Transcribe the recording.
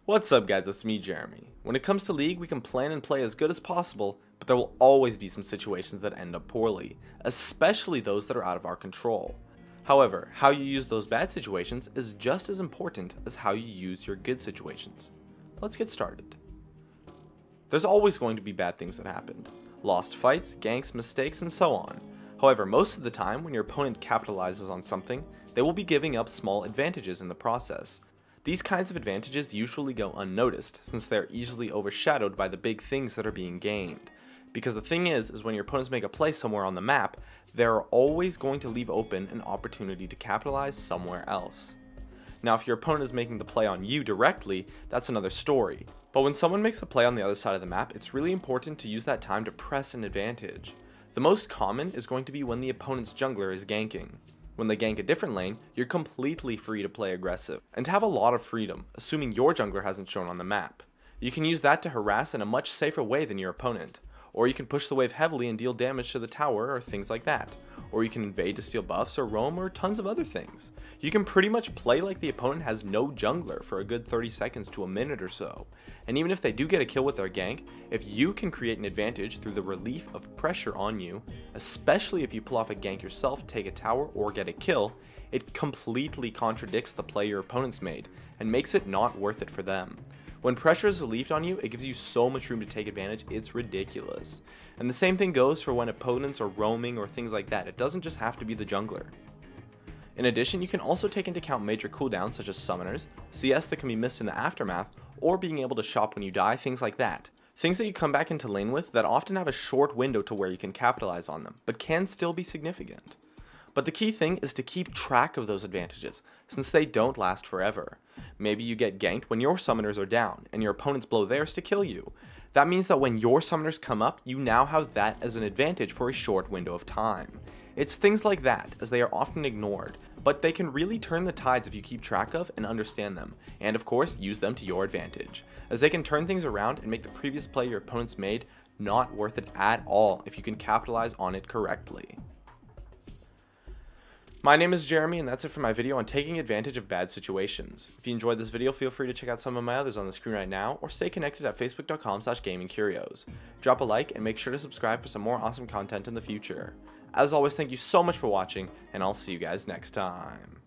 What's up guys, it's me Jeremy. When it comes to League, we can plan and play as good as possible, but there will always be some situations that end up poorly, especially those that are out of our control. However, how you use those bad situations is just as important as how you use your good situations. Let's get started. There's always going to be bad things that happen. Lost fights, ganks, mistakes, and so on. However, most of the time when your opponent capitalizes on something, they will be giving up small advantages in the process. These kinds of advantages usually go unnoticed, since they are easily overshadowed by the big things that are being gained. Because the thing is when your opponents make a play somewhere on the map, they are always going to leave open an opportunity to capitalize somewhere else. Now if your opponent is making the play on you directly, that's another story. But when someone makes a play on the other side of the map, it's really important to use that time to press an advantage. The most common is going to be when the opponent's jungler is ganking. When they gank a different lane, you're completely free to play aggressive, and to have a lot of freedom, assuming your jungler hasn't shown on the map. You can use that to harass in a much safer way than your opponent, or you can push the wave heavily and deal damage to the tower or things like that, or you can invade to steal buffs or roam or tons of other things. You can pretty much play like the opponent has no jungler for a good 30 seconds to a minute or so, and even if they do get a kill with their gank, if you can create an advantage through the relief of pressure on you, especially if you pull off a gank yourself, take a tower, or get a kill, it completely contradicts the play your opponent's made, and makes it not worth it for them. When pressure is relieved on you, it gives you so much room to take advantage, it's ridiculous. And the same thing goes for when opponents are roaming or things like that. It doesn't just have to be the jungler. In addition, you can also take into account major cooldowns such as summoners, CS that can be missed in the aftermath, or being able to shop when you die, things like that. Things that you come back into lane with that often have a short window to where you can capitalize on them, but can still be significant. But the key thing is to keep track of those advantages, since they don't last forever. Maybe you get ganked when your summoners are down, and your opponents blow theirs to kill you. That means that when your summoners come up, you now have that as an advantage for a short window of time. It's things like that, as they are often ignored, but they can really turn the tides if you keep track of and understand them, and of course use them to your advantage, as they can turn things around and make the previous play your opponents made not worth it at all if you can capitalize on it correctly. My name is Jeremy, and that's it for my video on taking advantage of bad situations. If you enjoyed this video, feel free to check out some of my others on the screen right now, or stay connected at facebook.com/gamingcurios. Drop a like and make sure to subscribe for some more awesome content in the future. As always, thank you so much for watching, and I'll see you guys next time.